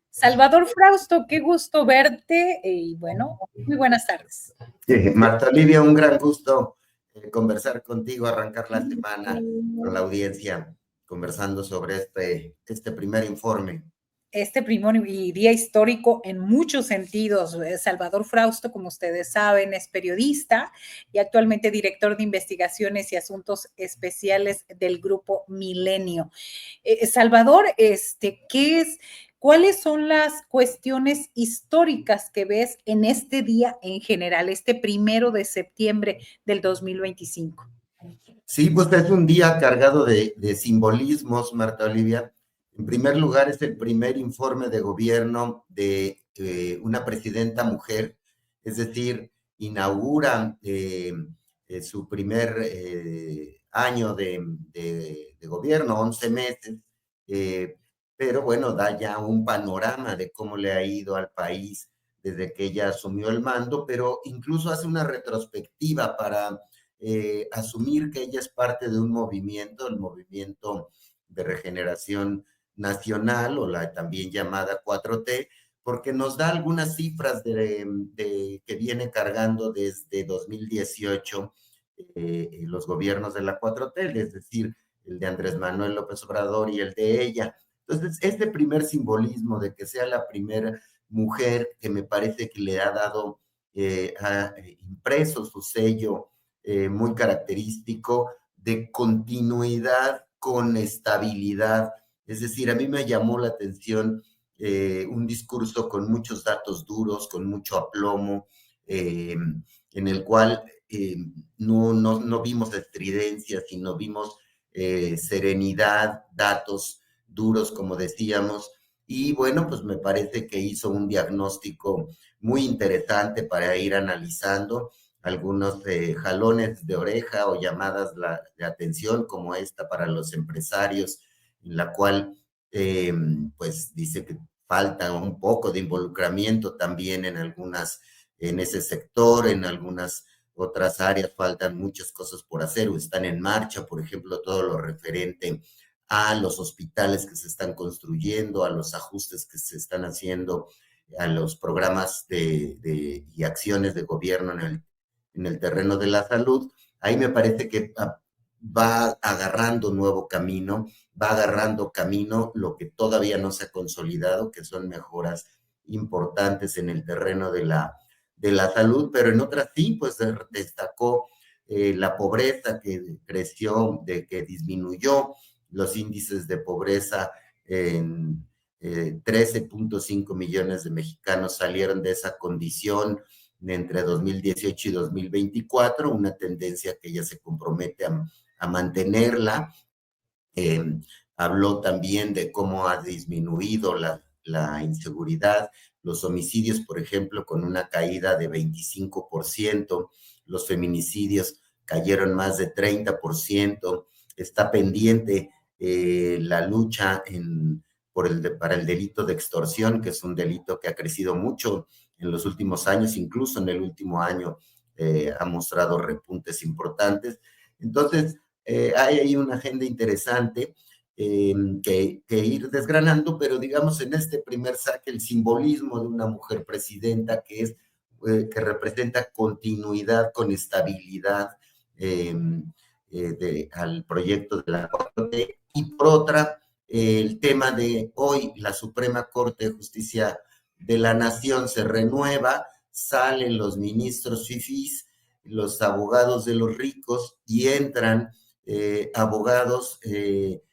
Salvador Frausto, qué gusto verte y bueno, muy buenas tardes. Marta Olivia, un gran gusto conversar contigo, arrancar la semana con la audiencia, conversando sobre este primer informe. Este primer día histórico en muchos sentidos. Salvador Frausto, como ustedes saben, es periodista y actualmente director de investigaciones y asuntos especiales del Grupo Milenio. Salvador, ¿cuáles son las cuestiones históricas que ves en este día en general, este 1 de septiembre del 2025? Sí, pues es un día cargado de simbolismos, Marta Olivia. En primer lugar, es el primer informe de gobierno de una presidenta mujer, es decir, inaugura su primer año de gobierno, 11 meses, pero bueno, da ya un panorama de cómo le ha ido al país desde que ella asumió el mando, pero incluso hace una retrospectiva para asumir que ella es parte de un movimiento, el movimiento de regeneración nacional o la también llamada 4T, porque nos da algunas cifras que viene cargando desde 2018 los gobiernos de la 4T, es decir, el de Andrés Manuel López Obrador y el de ella. Entonces, este primer simbolismo de que sea la primera mujer que me parece que le ha dado impreso su sello muy característico de continuidad con estabilidad. Es decir, a mí me llamó la atención un discurso con muchos datos duros, con mucho aplomo, en el cual no vimos estridencia, sino vimos serenidad, datos duros, como decíamos, y bueno, pues me parece que hizo un diagnóstico muy interesante para ir analizando algunos jalones de oreja o llamadas de atención como esta para los empresarios, en la cual pues dice que falta un poco de involucramiento también en ese sector, en algunas otras áreas faltan muchas cosas por hacer o están en marcha, por ejemplo, todo lo referente a los hospitales que se están construyendo, a los ajustes que se están haciendo, a los programas y acciones de gobierno en el terreno de la salud. Ahí me parece que va agarrando nuevo camino, va agarrando camino lo que todavía no se ha consolidado, que son mejoras importantes en el terreno de la salud, pero en otras sí, pues destacó la pobreza que creció, que disminuyó los índices de pobreza en 13.5 millones de mexicanos salieron de esa condición entre 2018 y 2024, una tendencia que ella se compromete a mantenerla. Habló también de cómo ha disminuido la inseguridad, los homicidios, por ejemplo, con una caída de 25%, los feminicidios cayeron más de 30%, está pendiente la lucha para el delito de extorsión, que es un delito que ha crecido mucho en los últimos años, incluso en el último año ha mostrado repuntes importantes. Entonces, hay ahí una agenda interesante que ir desgranando, pero digamos en este primer saque el simbolismo de una mujer presidenta que representa continuidad con estabilidad al proyecto de la 4T, y por otra, el tema de hoy, la Suprema Corte de Justicia de la Nación se renueva, salen los ministros fifís, los abogados de los ricos y entran abogados que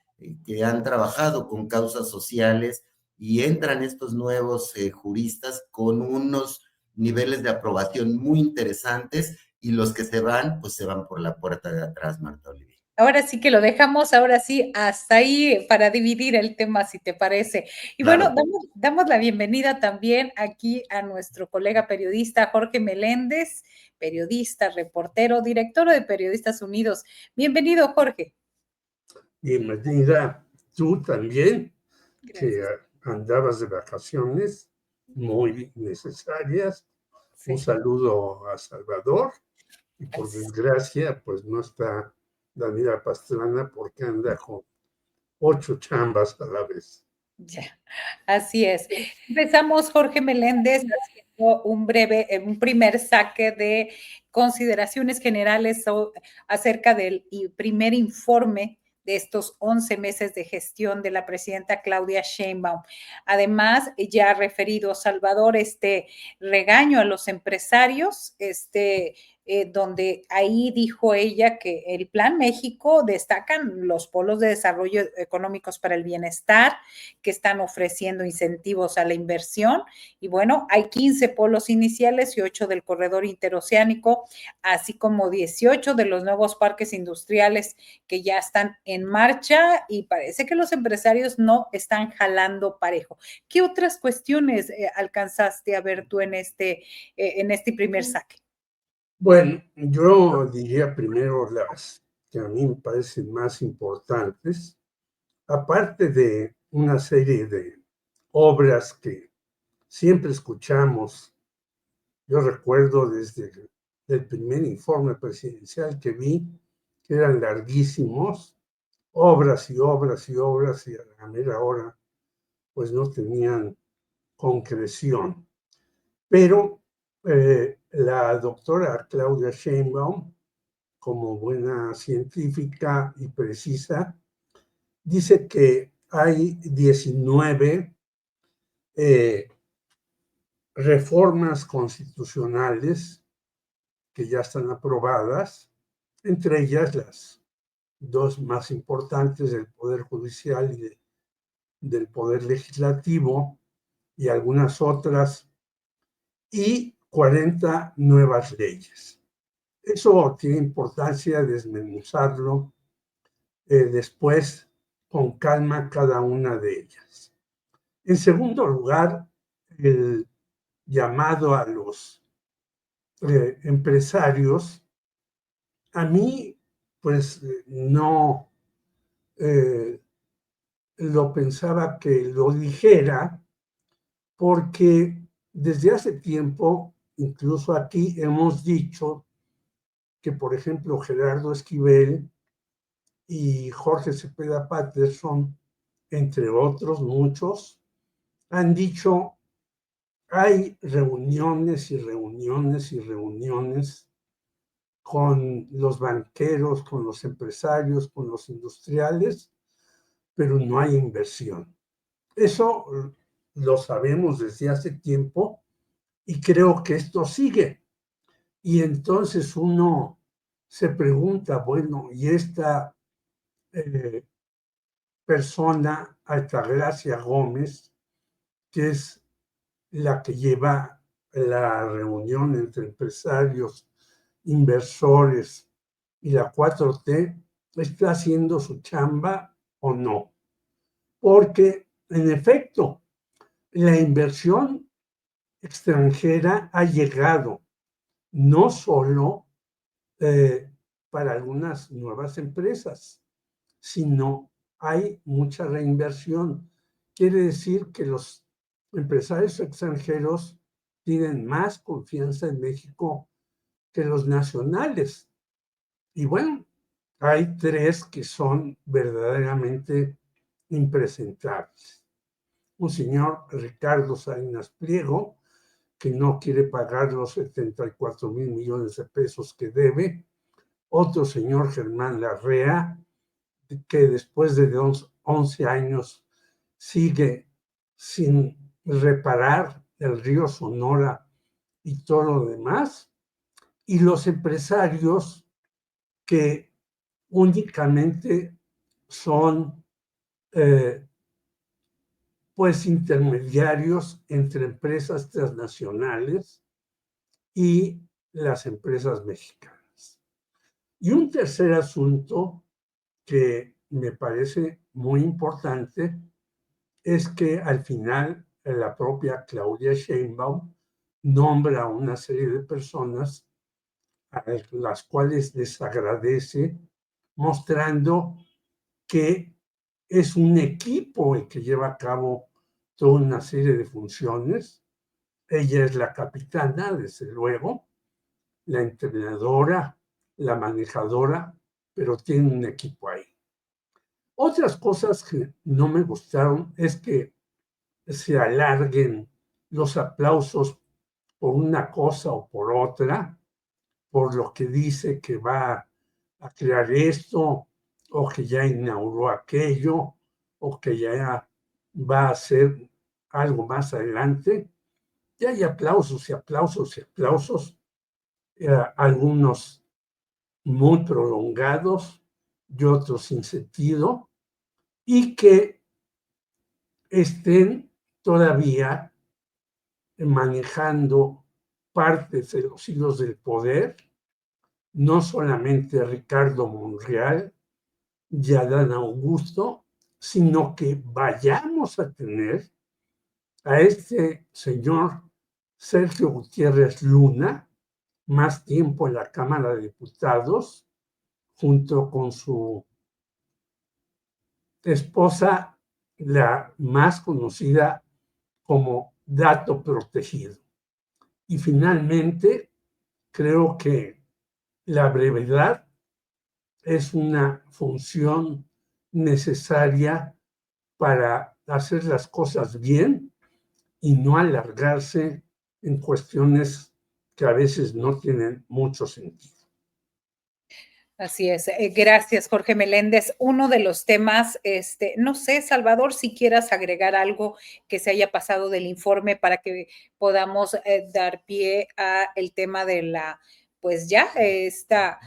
han trabajado con causas sociales y entran estos nuevos juristas con unos niveles de aprobación muy interesantes y los que se van, pues se van por la puerta de atrás, Marta Olivia. Ahora sí que lo dejamos, ahora sí, hasta ahí para dividir el tema, si te parece. Y claro, bueno, damos la bienvenida también aquí a nuestro colega periodista Jorge Meléndez, periodista, reportero, director de Periodistas Unidos. Bienvenido, Jorge. Bienvenida tú también, gracias, que andabas de vacaciones muy necesarias. Sí. Un saludo a Salvador y por desgracia pues no está Daniela Pastrana porque anda con 8 chambas a la vez. Ya. Así es. Empezamos, Jorge Meléndez, haciendo un primer saque de consideraciones generales acerca del primer informe de estos 11 meses de gestión de la presidenta Claudia Sheinbaum. Además, ya ha referido Salvador este regaño a los empresarios, donde ahí dijo ella que el Plan México destacan los polos de desarrollo económicos para el bienestar, que están ofreciendo incentivos a la inversión. Y bueno, hay 15 polos iniciales y 8 del corredor interoceánico, así como 18 de los nuevos parques industriales que ya están en marcha, y parece que los empresarios no están jalando parejo. ¿Qué otras cuestiones alcanzaste a ver tú en este primer saque? Bueno, yo diría primero las que a mí me parecen más importantes, aparte de una serie de obras que siempre escuchamos. Yo recuerdo desde el primer informe presidencial que vi, que eran larguísimos, obras y obras y obras, y a la mera hora pues no tenían concreción. Pero la doctora Claudia Sheinbaum, como buena científica y precisa, dice que hay 19 reformas constitucionales que ya están aprobadas, entre ellas las dos más importantes del Poder Judicial y del Poder Legislativo, y algunas otras, y 40 nuevas leyes. Eso tiene importancia desmenuzarlo después con calma cada una de ellas. En segundo lugar, el llamado a los empresarios, a mí pues no lo pensaba que lo dijera, porque desde hace tiempo, incluso aquí hemos dicho que, por ejemplo, Gerardo Esquivel y Jorge Cepeda Patterson, entre otros muchos, han dicho: hay reuniones y reuniones y reuniones con los banqueros, con los empresarios, con los industriales, pero no hay inversión. Eso lo sabemos desde hace tiempo y creo que esto sigue. Y entonces uno se pregunta, bueno, ¿y esta persona, Altagracia Gómez, que es la que lleva la reunión entre empresarios, inversores y la 4T, está haciendo su chamba o no? Porque, en efecto, la inversión extranjera ha llegado no solo para algunas nuevas empresas, sino hay mucha reinversión. Quiere decir que los empresarios extranjeros tienen más confianza en México que los nacionales. Y bueno, hay tres que son verdaderamente impresentables. Un señor, Ricardo Salinas Pliego, que no quiere pagar los 74,000 millones de pesos que debe. Otro señor, Germán Larrea, que después de 11 años sigue sin reparar el río Sonora y todo lo demás. Y los empresarios que únicamente son pues intermediarios entre empresas transnacionales y las empresas mexicanas. Y un tercer asunto que me parece muy importante es que al final la propia Claudia Sheinbaum nombra a una serie de personas a las cuales les agradece, mostrando que es un equipo el que lleva a cabo toda una serie de funciones. Ella es la capitana, desde luego, la entrenadora, la manejadora, pero tiene un equipo ahí. Otras cosas que no me gustaron es que se alarguen los aplausos por una cosa o por otra, por lo que dice que va a crear esto, o que ya inauguró aquello, o que ya va a hacer algo más adelante. Y hay aplausos y aplausos y aplausos, algunos muy prolongados y otros sin sentido, y que estén todavía manejando partes de los hilos del poder, no solamente Ricardo Monreal y Adán Augusto, sino que vayamos a tener a este señor Sergio Gutiérrez Luna más tiempo en la Cámara de Diputados, junto con su esposa, la más conocida como Dato Protegido. Y finalmente, creo que la brevedad es una función necesaria para hacer las cosas bien y no alargarse en cuestiones que a veces no tienen mucho sentido. Así es. Gracias, Jorge Meléndez. Uno de los temas, no sé, Salvador, si quieras agregar algo que se haya pasado del informe para que podamos dar pie a el tema de la, pues ya, esta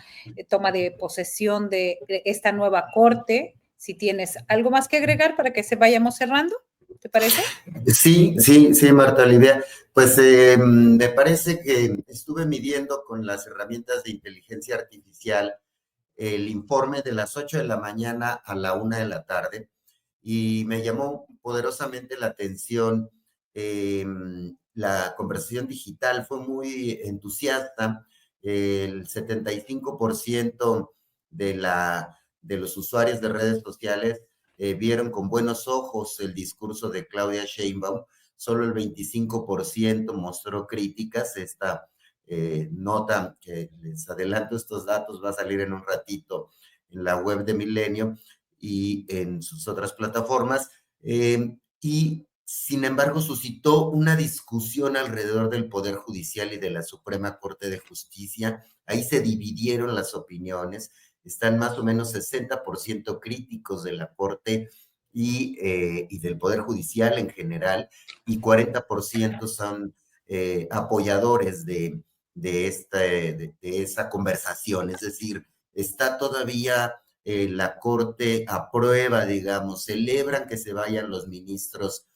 toma de posesión de esta nueva corte. Si tienes algo más que agregar para que se vayamos cerrando, ¿te parece? Sí, Marta Olivia. Pues me parece que estuve midiendo con las herramientas de inteligencia artificial el informe de las 8 de la mañana a la 1 de la tarde y me llamó poderosamente la atención la conversación digital, fue muy entusiasta. El 75% de los usuarios de redes sociales vieron con buenos ojos el discurso de Claudia Sheinbaum, solo el 25% mostró críticas. Esta nota, que les adelanto estos datos, va a salir en un ratito en la web de Milenio y en sus otras plataformas, y sin embargo suscitó una discusión alrededor del Poder Judicial y de la Suprema Corte de Justicia. Ahí se dividieron las opiniones, están más o menos 60% críticos de la Corte y del Poder Judicial en general, y 40% son apoyadores de esa conversación. Es decir, está todavía la Corte aprueba, digamos, celebran que se vayan los ministros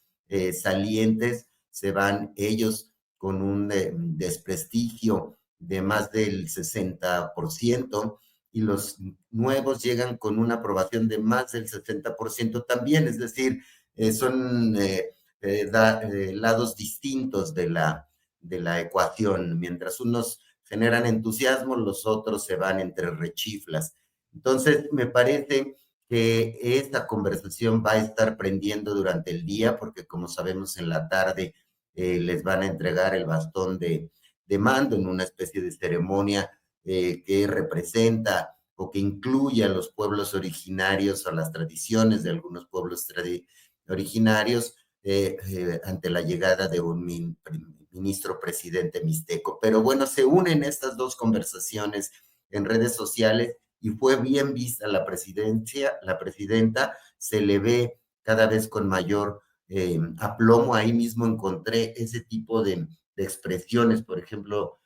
salientes, se van ellos con un desprestigio de más del 60%, y los nuevos llegan con una aprobación de más del 60% también. Es decir, son lados distintos de la ecuación. Mientras unos generan entusiasmo, los otros se van entre rechiflas. Entonces, me parece que esta conversación va a estar prendiendo durante el día, porque como sabemos, en la tarde les van a entregar el bastón de mando en una especie de ceremonia que representa o que incluye a los pueblos originarios, a las tradiciones de algunos pueblos originarios, ante la llegada de un ministro presidente mixteco. Pero bueno, se unen estas dos conversaciones en redes sociales y fue bien vista la presidenta se le ve cada vez con mayor aplomo. Ahí mismo encontré ese tipo de expresiones. Por ejemplo,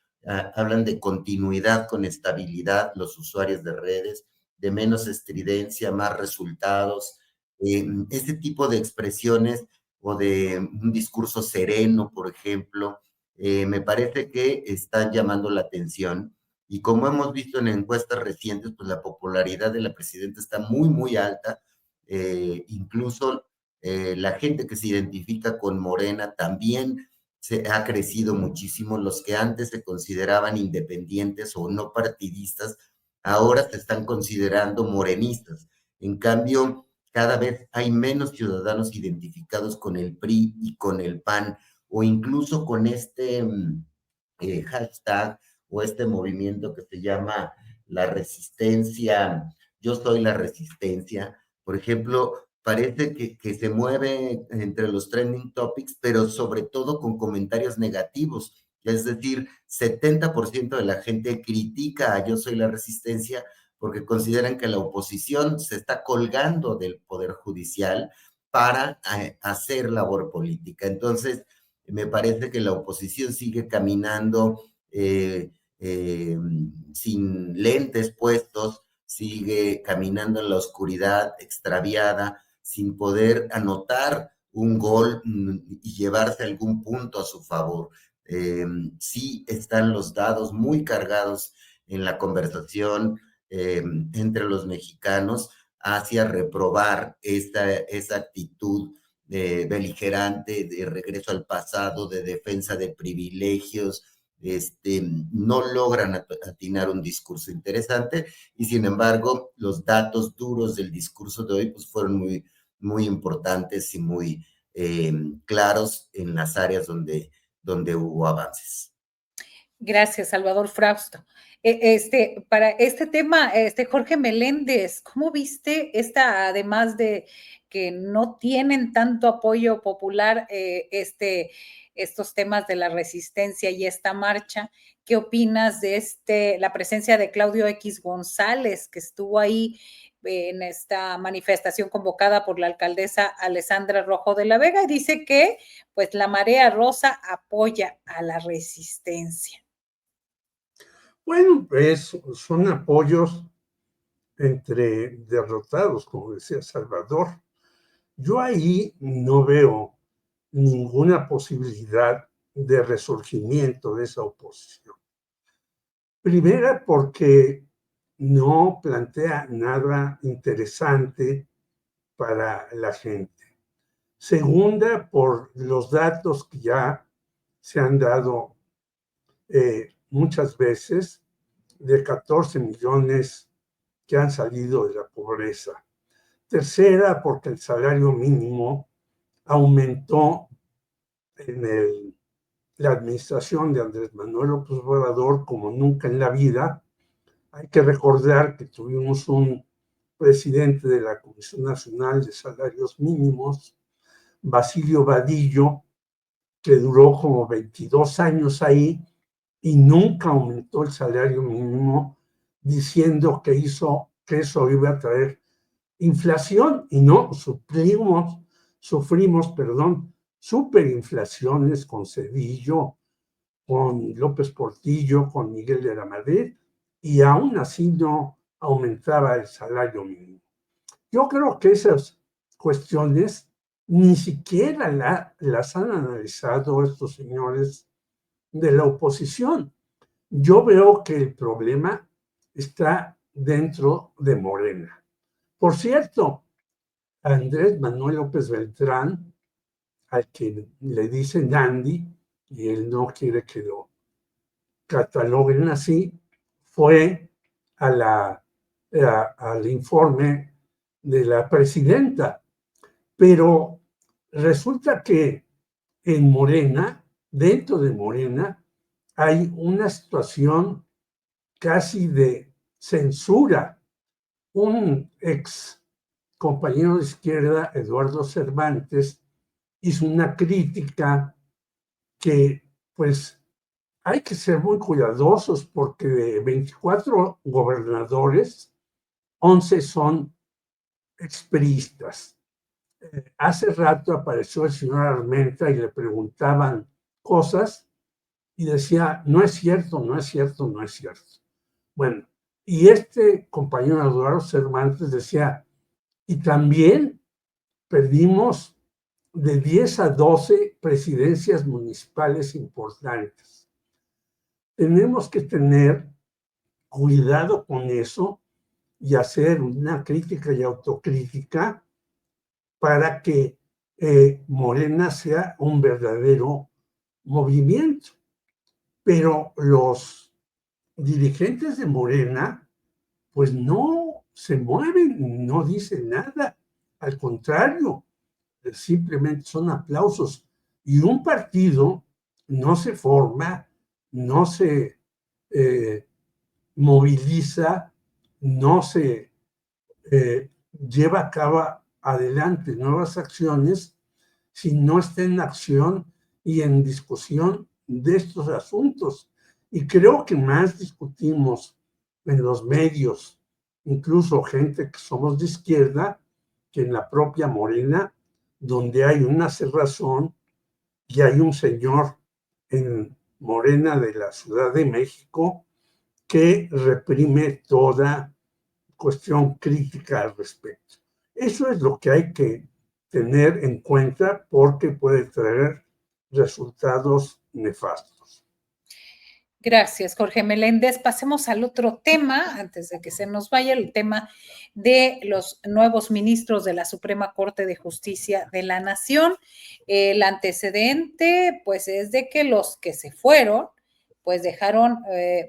hablan de continuidad con estabilidad los usuarios de redes, de menos estridencia, más resultados. Este tipo de expresiones o de un discurso sereno, por ejemplo, me parece que están llamando la atención. Y como hemos visto en encuestas recientes, pues la popularidad de la presidenta está muy, muy alta. Incluso la gente que se identifica con Morena también se ha crecido muchísimo. Los que antes se consideraban independientes o no partidistas, ahora se están considerando morenistas. En cambio, cada vez hay menos ciudadanos identificados con el PRI y con el PAN, o incluso con este hashtag o este movimiento que se llama la resistencia, yo soy la resistencia. Por ejemplo, parece que se mueve entre los trending topics, pero sobre todo con comentarios negativos. Es decir, 70% de la gente critica a Yo Soy la Resistencia porque consideran que la oposición se está colgando del Poder Judicial para hacer labor política. Entonces, me parece que la oposición sigue caminando sin lentes puestos, sigue caminando en la oscuridad, extraviada, sin poder anotar un gol y llevarse algún punto a su favor. Sí están los dados muy cargados en la conversación entre los mexicanos hacia reprobar esa actitud beligerante, de regreso al pasado, de defensa de privilegios. No logran atinar un discurso interesante y sin embargo los datos duros del discurso de hoy pues fueron muy, muy importantes y muy claros en las áreas donde hubo avances. Gracias, Salvador Frausto. Para este tema, Jorge Meléndez, ¿cómo viste además de que no tienen tanto apoyo popular, estos temas de la resistencia y esta marcha? ¿Qué opinas de la presencia de Claudio X González, que estuvo ahí en esta manifestación convocada por la alcaldesa Alessandra Rojo de la Vega? Y dice que, pues, la Marea Rosa apoya a la resistencia. Bueno, pues son apoyos entre derrotados, como decía Salvador. Yo ahí no veo ninguna posibilidad de resurgimiento de esa oposición. Primera, porque no plantea nada interesante para la gente. Segunda, por los datos que ya se han dado muchas veces, de 14 millones que han salido de la pobreza. Tercera, porque el salario mínimo aumentó en la administración de Andrés Manuel López Obrador como nunca en la vida. Hay que recordar que tuvimos un presidente de la Comisión Nacional de Salarios Mínimos, Basilio Vadillo, que duró como 22 años ahí y nunca aumentó el salario mínimo, diciendo que eso iba a traer inflación, y no, sufrimos, superinflaciones con Cedillo, con López Portillo, con Miguel de la Madrid, y aún así no aumentaba el salario mínimo. Yo creo que esas cuestiones ni siquiera las han analizado estos señores de la oposición. Yo veo que el problema está dentro de Morena. Por cierto, Andrés Manuel López Beltrán, al que le dicen Andy, y él no quiere que lo cataloguen así, fue al informe de la presidenta. Pero resulta que en Morena, dentro de Morena, hay una situación casi de censura. Un ex compañero de izquierda, Eduardo Cervantes, hizo una crítica que, pues, hay que ser muy cuidadosos porque de 24 gobernadores, 11 son expriistas. Hace rato apareció el señor Armenta y le preguntaban cosas y decía, no es cierto, no es cierto, no es cierto. Bueno, y este compañero Eduardo Cervantes decía, y también perdimos de 10 a 12 presidencias municipales importantes. Tenemos que tener cuidado con eso y hacer una crítica y autocrítica para que Morena sea un verdadero movimiento. Pero los dirigentes de Morena, pues no se mueven, no dicen nada. Al contrario, simplemente son aplausos. Y un partido no se forma, no se moviliza, no se lleva a adelante nuevas acciones si no está en acción y en discusión de estos asuntos. Y creo que más discutimos en los medios, incluso gente que somos de izquierda, que en la propia Morena, donde hay una cerrazón y hay un señor en Morena de la Ciudad de México que reprime toda cuestión crítica al respecto. Eso es lo que hay que tener en cuenta porque puede traer resultados nefastos. Gracias, Jorge Meléndez. Pasemos al otro tema, antes de que se nos vaya, el tema de los nuevos ministros de la Suprema Corte de Justicia de la Nación. El antecedente, pues, es de que los que se fueron, pues, dejaron,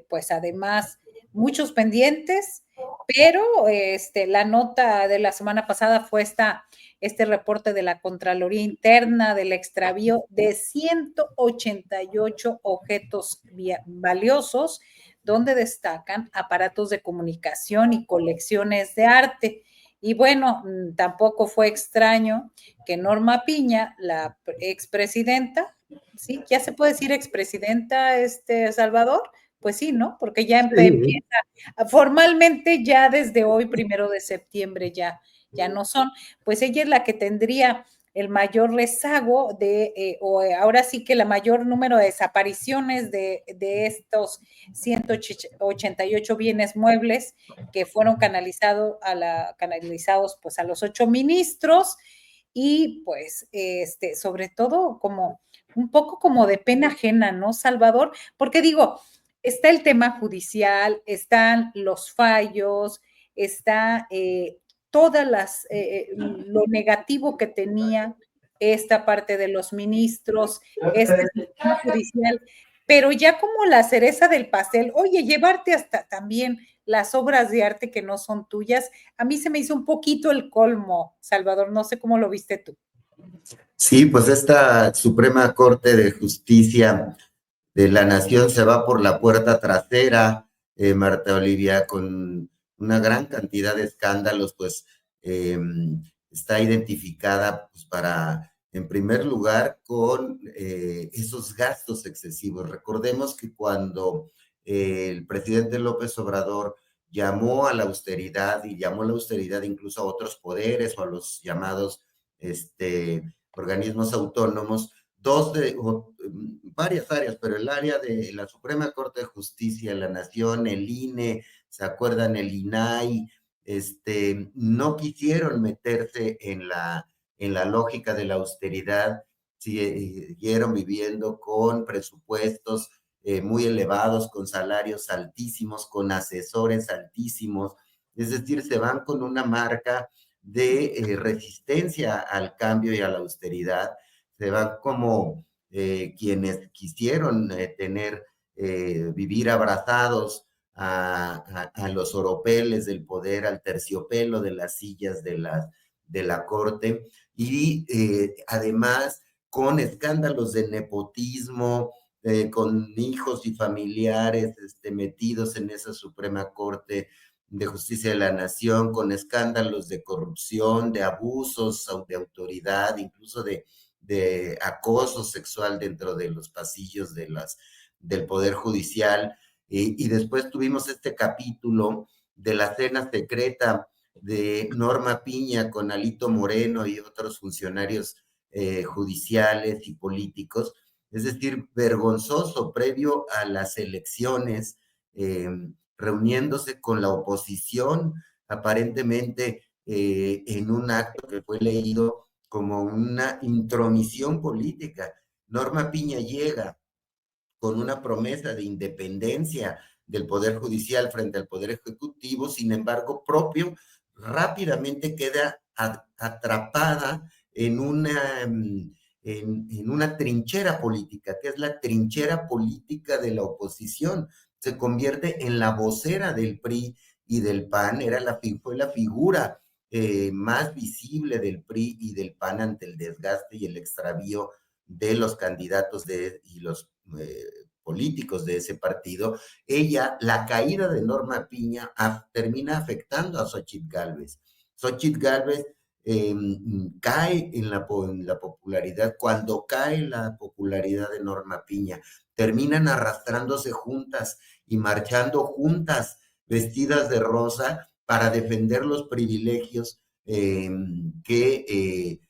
pues, además, muchos pendientes, pero la nota de la semana pasada fue este reporte de la Contraloría Interna del extravío de 188 objetos valiosos, donde destacan aparatos de comunicación y colecciones de arte. Y bueno, tampoco fue extraño que Norma Piña, la expresidenta, ¿sí? ¿Ya se puede decir expresidenta, Salvador? Pues sí, ¿no? Porque ya empieza formalmente ya desde hoy, 1 de septiembre, ya no son, pues ella es la que tendría el mayor rezago o ahora sí que la mayor número de desapariciones de estos 188 bienes muebles que fueron canalizados pues a los 8 ministros y pues sobre todo como un poco como de pena ajena, ¿no, Salvador? Porque digo, está el tema judicial, están los fallos, está todas lo negativo que tenía esta parte de los ministros, este sistema judicial, pero ya como la cereza del pastel, oye, llevarte hasta también las obras de arte que no son tuyas, a mí se me hizo un poquito el colmo, Salvador, no sé cómo lo viste tú. Sí, pues esta Suprema Corte de Justicia de la Nación se va por la puerta trasera, Marta Olivia, con una gran cantidad de escándalos, pues está identificada pues, en primer lugar, con esos gastos excesivos. Recordemos que cuando el presidente López Obrador llamó a la austeridad y llamó a la austeridad incluso a otros poderes o a los llamados organismos autónomos, varias áreas, pero el área de la Suprema Corte de Justicia de la Nación, el INE, ¿se acuerdan? El INAI, no quisieron meterse en la lógica de la austeridad, siguieron viviendo con presupuestos muy elevados, con salarios altísimos, con asesores altísimos, es decir, se van con una marca de resistencia al cambio y a la austeridad, se van como quienes quisieron vivir abrazados a los oropeles del poder, al terciopelo de las sillas de la corte, y además con escándalos de nepotismo, con hijos y familiares metidos en esa Suprema Corte de Justicia de la Nación, con escándalos de corrupción, de abusos de autoridad, incluso de acoso sexual dentro de los pasillos del Poder Judicial. Y después tuvimos este capítulo de la cena secreta de Norma Piña con Alito Moreno y otros funcionarios judiciales y políticos. Es decir, vergonzoso previo a las elecciones, reuniéndose con la oposición, aparentemente en un acto que fue leído como una intromisión política. Norma Piña llega con una promesa de independencia del Poder Judicial frente al Poder Ejecutivo, sin embargo, propio, rápidamente queda atrapada en una trinchera política, que es la trinchera política de la oposición. Se convierte en la vocera del PRI y del PAN, fue la figura más visible del PRI y del PAN ante el desgaste y el extravío de los candidatos y los políticos de ese partido. La caída de Norma Piña termina afectando a Xochitl Gálvez. Xochitl Gálvez cae en la popularidad. Cuando cae la popularidad de Norma Piña, terminan arrastrándose juntas y marchando juntas, vestidas de rosa, para defender los privilegios que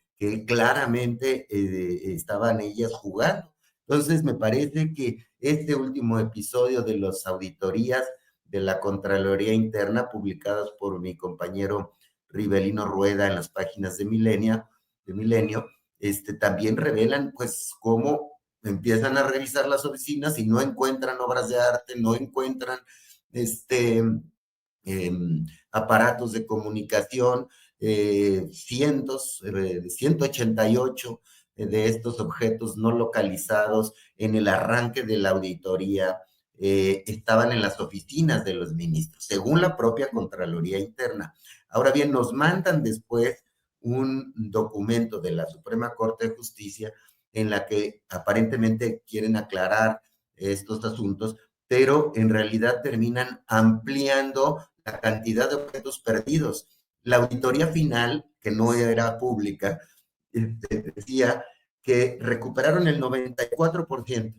claramente estaban ellas jugando. Entonces, me parece que este último episodio de las auditorías de la Contraloría Interna, publicadas por mi compañero Rivelino Rueda en las páginas de Milenio, también revelan, pues, cómo empiezan a revisar las oficinas y no encuentran obras de arte, no encuentran aparatos de comunicación, 188 de estos objetos no localizados en el arranque de la auditoría estaban en las oficinas de los ministros, según la propia Contraloría Interna. Ahora bien, nos mandan después un documento de la Suprema Corte de Justicia en la que aparentemente quieren aclarar estos asuntos, pero en realidad terminan ampliando la cantidad de objetos perdidos. La auditoría final, que no era pública, decía que recuperaron el 94%,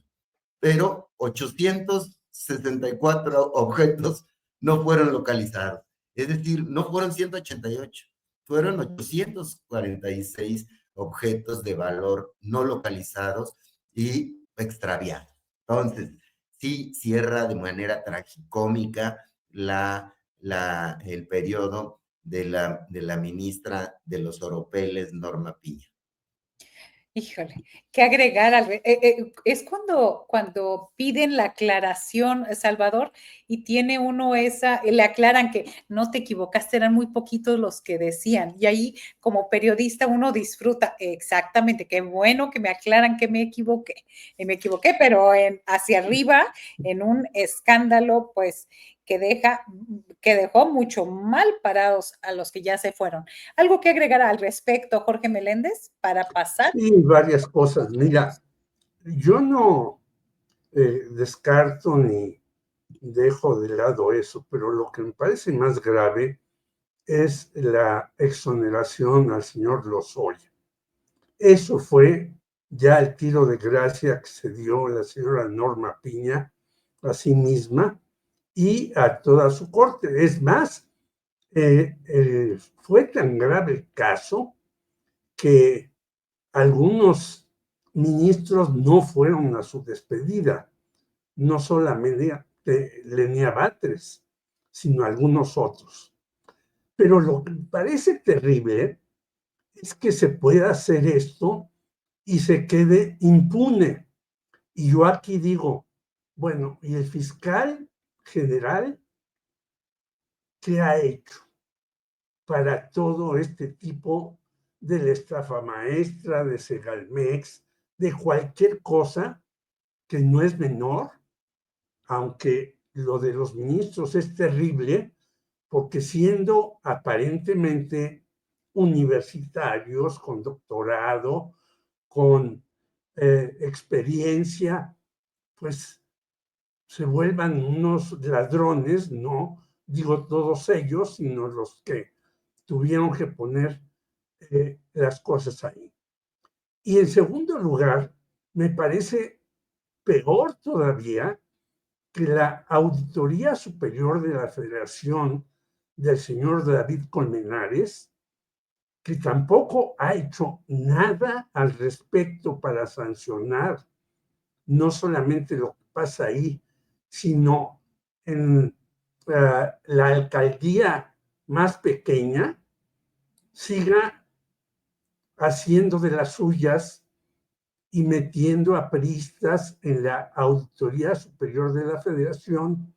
pero 864 objetos no fueron localizados. Es decir, no fueron 188, fueron 846 objetos de valor no localizados y extraviados. Entonces, sí cierra de manera tragicómica el periodo de la ministra de los oropeles, Norma Piña. Híjole, ¿qué agregar? Es cuando piden la aclaración, Salvador, y tiene uno le aclaran que no te equivocaste, eran muy poquitos los que decían, y ahí como periodista uno disfruta, exactamente, qué bueno que me aclaran que me equivoqué, pero hacia arriba, en un escándalo, pues, que dejó mucho mal parados a los que ya se fueron. ¿Algo que agregar al respecto, Jorge Meléndez, para pasar? Sí, varias cosas. Mira, yo no descarto ni dejo de lado eso, pero lo que me parece más grave es la exoneración al señor Lozoya. Eso fue ya el tiro de gracia que se dio la señora Norma Piña a sí misma y a toda su corte. Es más, fue tan grave el caso que algunos ministros no fueron a su despedida, no solamente Lenia Batres, sino algunos otros. Pero lo que me parece terrible es que se pueda hacer esto y se quede impune. Y yo aquí digo, bueno, ¿y el fiscal general qué ha hecho para todo este tipo de la estafa maestra, de Segalmex, de cualquier cosa que no es menor, aunque lo de los ministros es terrible, porque siendo aparentemente universitarios, con doctorado, con experiencia, pues se vuelvan unos ladrones, no digo todos ellos, sino los que tuvieron que poner las cosas ahí. Y en segundo lugar, me parece peor todavía que la Auditoría Superior de la Federación del señor David Colmenares, que tampoco ha hecho nada al respecto para sancionar no solamente lo que pasa ahí, sino en la alcaldía más pequeña, siga haciendo de las suyas y metiendo a priistas en la Auditoría Superior de la Federación,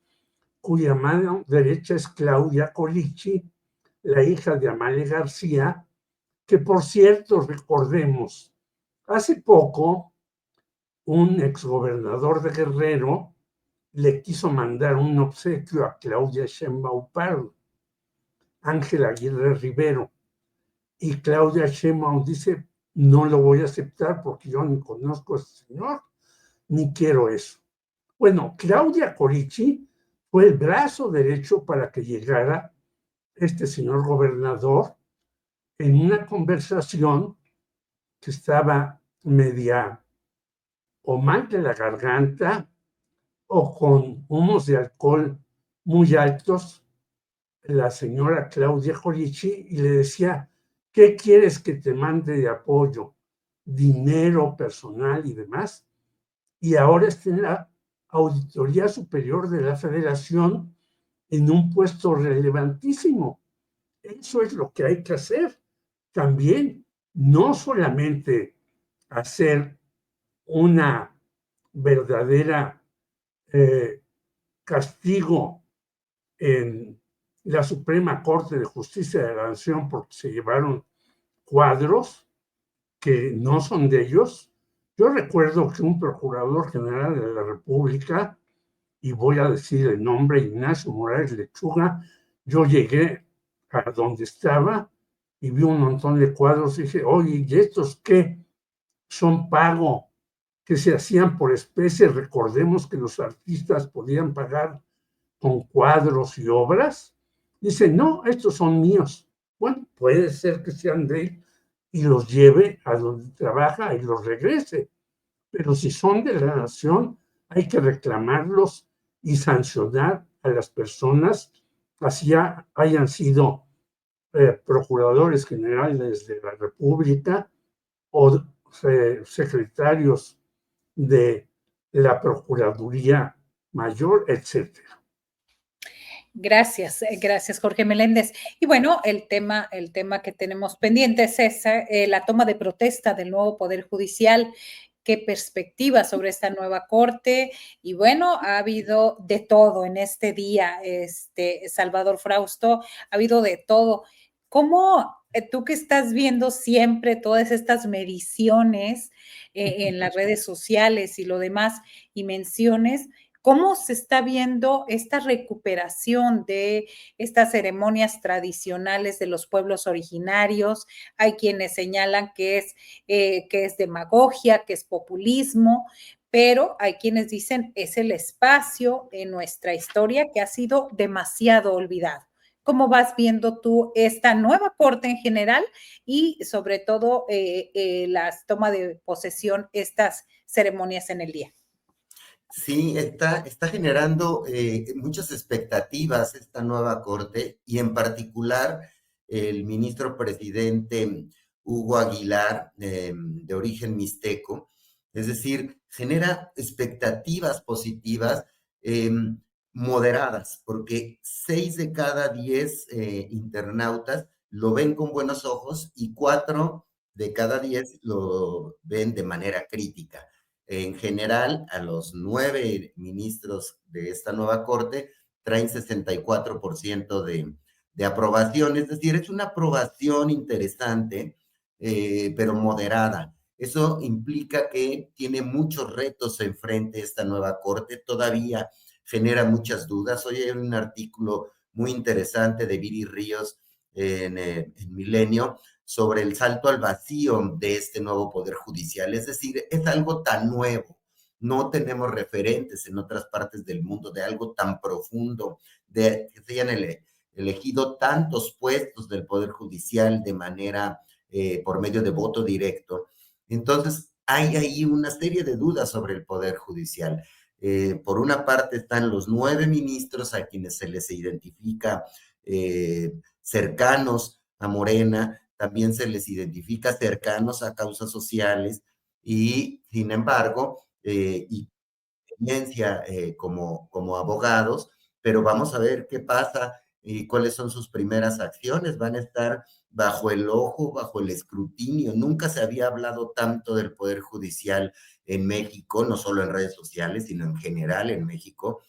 cuya mano derecha es Claudia Colichi, la hija de Amalia García, que por cierto, recordemos, hace poco un exgobernador de Guerrero le quiso mandar un obsequio a Claudia Sheinbaum Pardo, Ángel Aguirre Rivero, y Claudia Sheinbaum dice, no lo voy a aceptar porque yo ni conozco a ese señor, ni quiero eso. Bueno, Claudia Corichi fue el brazo derecho para que llegara este señor gobernador en una conversación que estaba media o mal de la garganta o con humos de alcohol muy altos, la señora Claudia Jorichi, y le decía, ¿qué quieres que te mande de apoyo? Dinero, personal y demás. Y ahora está en la Auditoría Superior de la Federación en un puesto relevantísimo. Eso es lo que hay que hacer. También, no solamente hacer una verdadera castigo en la Suprema Corte de Justicia de la Nación porque se llevaron cuadros que no son de ellos. Yo recuerdo que un procurador general de la República, y voy a decir el nombre, Ignacio Morales Lechuga, yo llegué a donde estaba y vi un montón de cuadros y dije, oye, ¿y estos qué? Son pago que se hacían por especie. Recordemos que los artistas podían pagar con cuadros y obras. Dice, no, estos son míos. Bueno, puede ser que sean de él y los lleve a donde trabaja y los regrese. Pero si son de la nación, hay que reclamarlos y sancionar a las personas, así hayan sido procuradores generales de la República o secretarios de la Procuraduría Mayor, etcétera. Gracias, Jorge Meléndez. Y bueno, el tema que tenemos pendiente es esa, la toma de protesta del nuevo Poder Judicial. ¿Qué perspectiva sobre esta nueva corte? Y bueno, ha habido de todo en este día, Salvador Frausto, ha habido de todo. ¿Cómo tú que estás viendo siempre todas estas mediciones en las redes sociales y lo demás, y menciones, cómo se está viendo esta recuperación de estas ceremonias tradicionales de los pueblos originarios? Hay quienes señalan que es demagogia, que es populismo, pero hay quienes dicen es el espacio en nuestra historia que ha sido demasiado olvidado. ¿Cómo vas viendo tú esta nueva corte en general y sobre todo las tomas de posesión, estas ceremonias en el día? Sí, está generando muchas expectativas esta nueva corte y en particular el ministro presidente Hugo Aguilar, de origen mixteco, es decir, genera expectativas positivas moderadas, porque 6 de cada 10 internautas lo ven con buenos ojos y 4 de cada 10 lo ven de manera crítica. En general, a los 9 ministros de esta nueva corte traen 64% de aprobación, es decir, es una aprobación interesante, pero moderada. Eso implica que tiene muchos retos enfrente esta nueva corte, todavía genera muchas dudas. Hoy hay un artículo muy interesante de Viri Ríos en Milenio sobre el salto al vacío de este nuevo Poder Judicial. Es decir, es algo tan nuevo. No tenemos referentes en otras partes del mundo de algo tan profundo, de que se hayan elegido tantos puestos del Poder Judicial de manera, por medio de voto directo. Entonces, hay ahí una serie de dudas sobre el Poder Judicial. Por una parte están los 9 ministros a quienes se les identifica cercanos a Morena, también se les identifica cercanos a causas sociales y, sin embargo, y experiencia como abogados, pero vamos a ver qué pasa y cuáles son sus primeras acciones. Van a estar bajo el ojo, bajo el escrutinio. Nunca se había hablado tanto del Poder Judicial en México, no solo en redes sociales, sino en general en México,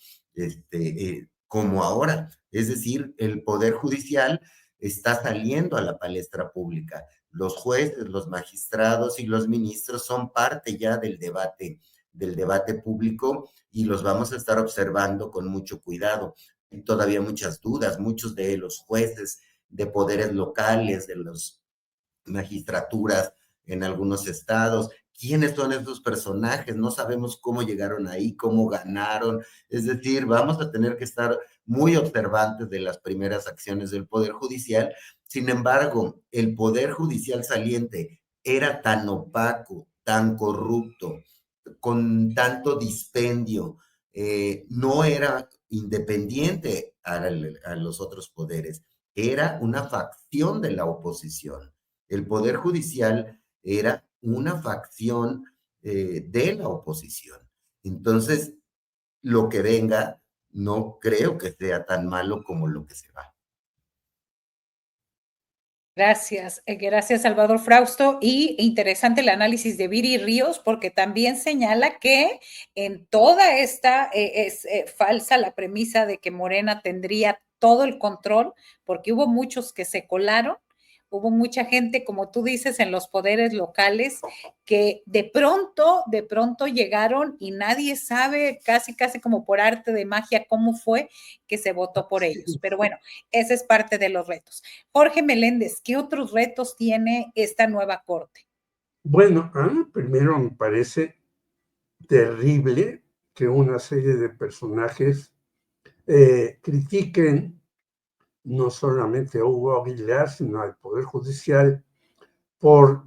como ahora. Es decir, el Poder Judicial está saliendo a la palestra pública. Los jueces, los magistrados y los ministros son parte ya del debate público y los vamos a estar observando con mucho cuidado. Hay todavía muchas dudas, muchos de los jueces de poderes locales, de las magistraturas en algunos estados, quiénes son estos personajes, no sabemos cómo llegaron ahí, cómo ganaron, es decir, vamos a tener que estar muy observantes de las primeras acciones del Poder Judicial. Sin embargo, el Poder Judicial saliente era tan opaco, tan corrupto, con tanto dispendio, no era independiente a los otros poderes, era una facción de la oposición. El Poder Judicial era una facción de la oposición. Entonces, lo que venga, no creo que sea tan malo como lo que se va. Gracias Salvador Frausto. Y interesante el análisis de Viri Ríos, porque también señala que en toda esta es falsa la premisa de que Morena tendría todo el control, porque hubo muchos que se colaron, hubo mucha gente, como tú dices, en los poderes locales que de pronto llegaron y nadie sabe, casi como por arte de magia, cómo fue que se votó por ellos. Pero bueno, ese es parte de los retos. Jorge Meléndez, ¿qué otros retos tiene esta nueva corte? Bueno, a mí primero me parece terrible que una serie de personajes critiquen no solamente a Hugo Aguilar, sino al Poder Judicial por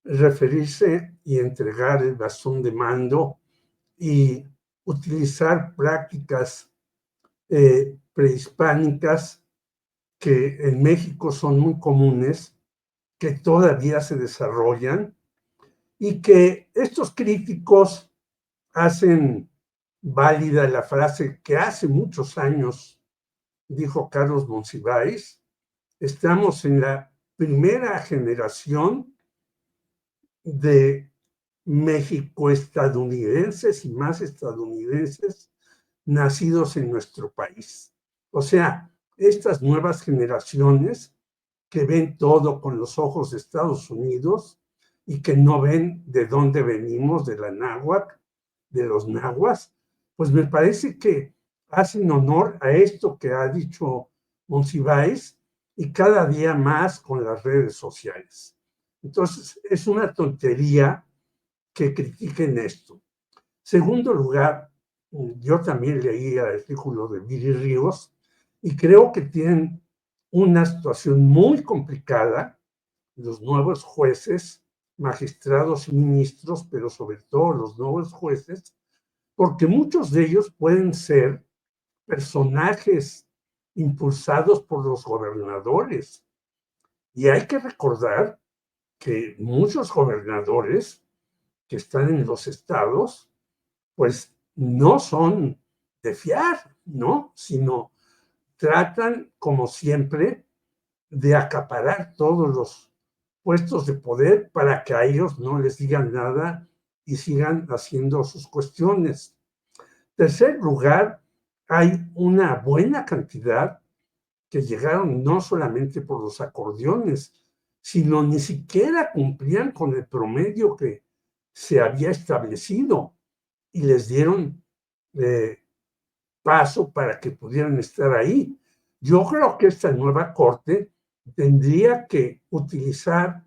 referirse y entregar el bastón de mando y utilizar prácticas prehispánicas que en México son muy comunes, que todavía se desarrollan y que estos críticos hacen válida la frase que hace muchos años dijo Carlos Monsiváis: estamos en la primera generación de México-estadounidenses y más estadounidenses nacidos en nuestro país. O sea, estas nuevas generaciones que ven todo con los ojos de Estados Unidos y que no ven de dónde venimos, de la náhuatl, de los nahuas, pues me parece que hacen honor a esto que ha dicho Monsiváis y cada día más con las redes sociales. Entonces, es una tontería que critiquen esto. Segundo lugar, yo también leí el artículo de Viri Ríos y creo que tienen una situación muy complicada los nuevos jueces, magistrados y ministros, pero sobre todo los nuevos jueces, porque muchos de ellos pueden ser personajes impulsados por los gobernadores. Y hay que recordar que muchos gobernadores que están en los estados, pues no son de fiar, ¿no? Sino tratan, como siempre, de acaparar todos los puestos de poder para que a ellos no les digan nada y sigan haciendo sus cuestiones. Tercer lugar, hay una buena cantidad que llegaron no solamente por los acordeones, sino ni siquiera cumplían con el promedio que se había establecido y les dieron paso para que pudieran estar ahí. Yo creo que esta nueva corte tendría que utilizar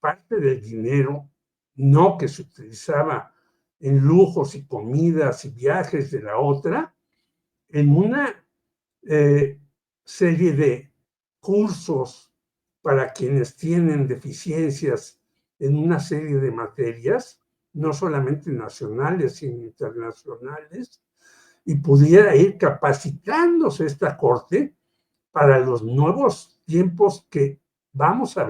parte del dinero, no que se utilizaba en lujos y comidas y viajes de la otra, en una serie de cursos para quienes tienen deficiencias en una serie de materias, no solamente nacionales, sino internacionales, y pudiera ir capacitándose esta corte para los nuevos tiempos que vamos a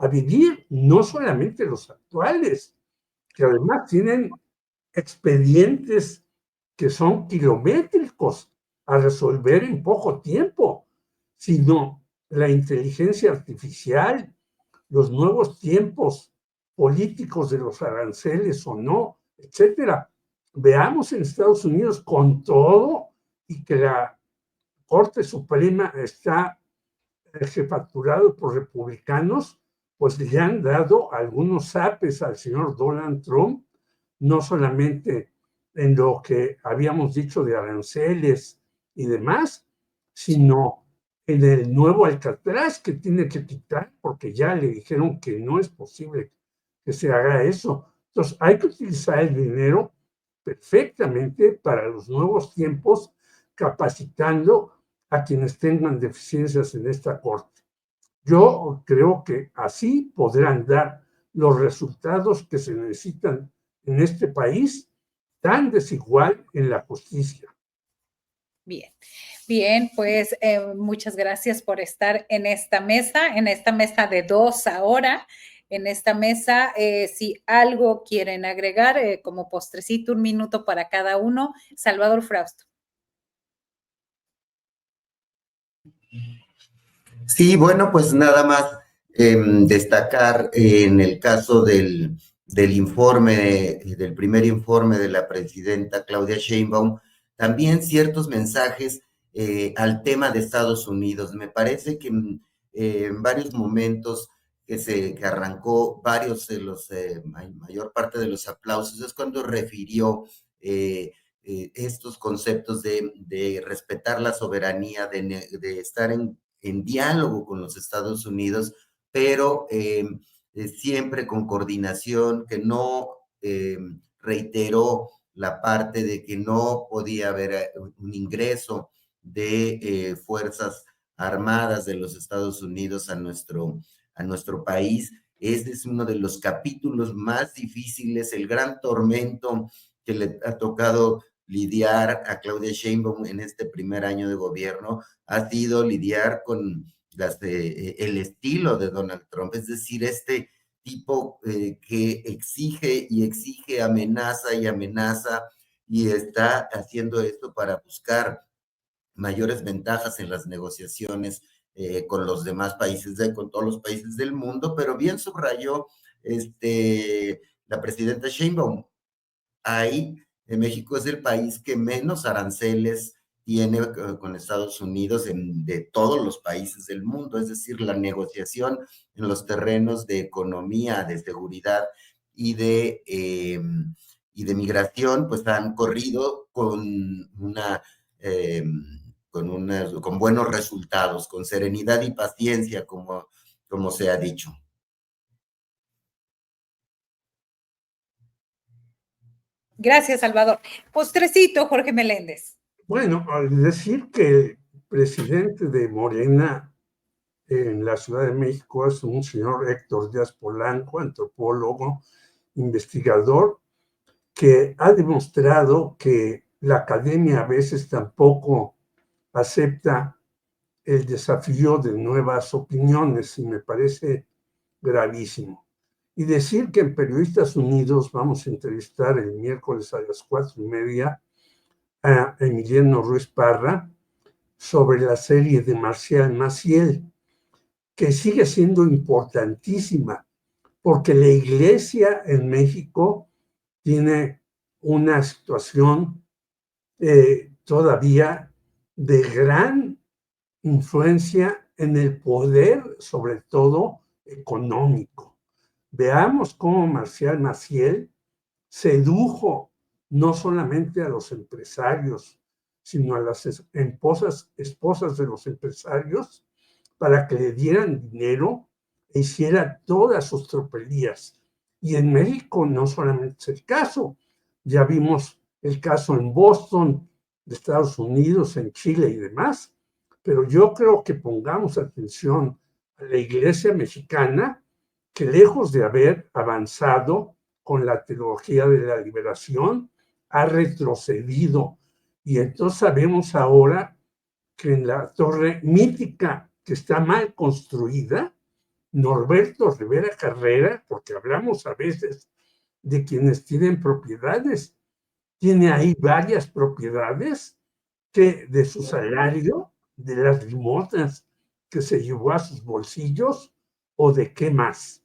vivir, no solamente los actuales, que además tienen expedientes que son kilométricos a resolver en poco tiempo, sino la inteligencia artificial, los nuevos tiempos políticos de los aranceles o no, etcétera. Veamos en Estados Unidos con todo y que la Corte Suprema está jefaturado por republicanos, pues le han dado algunos zapes al señor Donald Trump, no solamente en lo que habíamos dicho de aranceles y demás, sino en el nuevo Alcatraz que tiene que quitar, porque ya le dijeron que no es posible que se haga eso. Entonces, hay que utilizar el dinero perfectamente para los nuevos tiempos, capacitando a quienes tengan deficiencias en esta corte. Yo creo que así podrán dar los resultados que se necesitan en este país tan desigual en la justicia. Bien, bien, pues muchas gracias por estar en esta mesa de dos ahora. En esta mesa, si algo quieren agregar, como postrecito, 1 minuto para cada uno. Salvador Frausto. Sí, bueno, pues nada más destacar en el caso del informe, del primer informe de la presidenta Claudia Sheinbaum, también ciertos mensajes al tema de Estados Unidos. Me parece que en varios momentos que arrancó varios de los, mayor parte de los aplausos, es cuando refirió estos conceptos de respetar la soberanía, de estar en diálogo con los Estados Unidos, pero siempre con coordinación, que no reiteró la parte de que no podía haber un ingreso de fuerzas armadas de los Estados Unidos a nuestro país. Este es uno de los capítulos más difíciles, el gran tormento que le ha tocado lidiar a Claudia Sheinbaum en este primer año de gobierno, ha sido lidiar con el estilo de Donald Trump, es decir, este tipo que exige y exige, amenaza y amenaza, y está haciendo esto para buscar mayores ventajas en las negociaciones con los demás países, con todos los países del mundo, pero bien subrayó la presidenta Sheinbaum, ahí México es el país que menos aranceles tiene con Estados Unidos de todos los países del mundo, es decir, la negociación en los terrenos de economía, de seguridad y de migración, pues han corrido con buenos resultados, con serenidad y paciencia, como se ha dicho. Gracias, Salvador. Postrecito, Jorge Meléndez. Bueno, al decir que el presidente de Morena en la Ciudad de México es un señor Héctor Díaz Polanco, antropólogo, investigador, que ha demostrado que la academia a veces tampoco acepta el desafío de nuevas opiniones, y me parece gravísimo. Y decir que en Periodistas Unidos vamos a entrevistar el miércoles a las 4:30 a Emiliano Ruiz Parra sobre la serie de Marcial Maciel, que sigue siendo importantísima, porque la Iglesia en México tiene una situación todavía de gran influencia en el poder, sobre todo económico. Veamos cómo Marcial Maciel sedujo no solamente a los empresarios, sino a las esposas de los empresarios, para que le dieran dinero e hiciera todas sus tropelías. Y en México no solamente es el caso, ya vimos el caso en Boston, de Estados Unidos, en Chile y demás, pero yo creo que pongamos atención a la Iglesia mexicana, que lejos de haber avanzado con la teología de la liberación, ha retrocedido. Y entonces sabemos ahora que en la torre mítica, que está mal construida, Norberto Rivera Carrera, porque hablamos a veces de quienes tienen propiedades, tiene ahí varias propiedades que de su salario, de las limosnas que se llevó a sus bolsillos, o de qué más.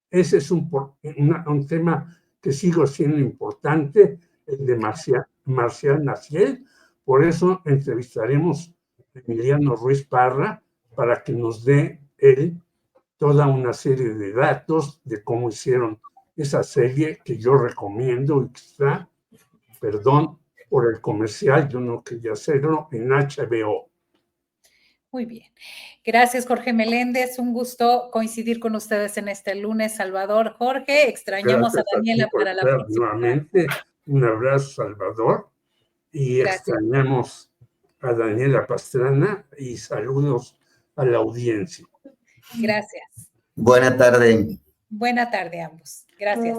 Ese es un tema que sigue siendo importante, el de Marcial Maciel. Por eso entrevistaremos a Emiliano Ruiz Parra para que nos dé él toda una serie de datos de cómo hicieron esa serie, que yo recomiendo y que está, perdón por el comercial, yo no quería hacerlo, en HBO. Muy bien. Gracias, Jorge Meléndez. Un gusto coincidir con ustedes en este lunes, Salvador. Jorge, extrañamos Gracias a Daniela por para la estar próxima. nuevamente. Un abrazo, Salvador. Y Gracias. extrañamos a Daniela Pastrana y saludos a la audiencia. Gracias. Buena tarde. Buena tarde a ambos. Gracias.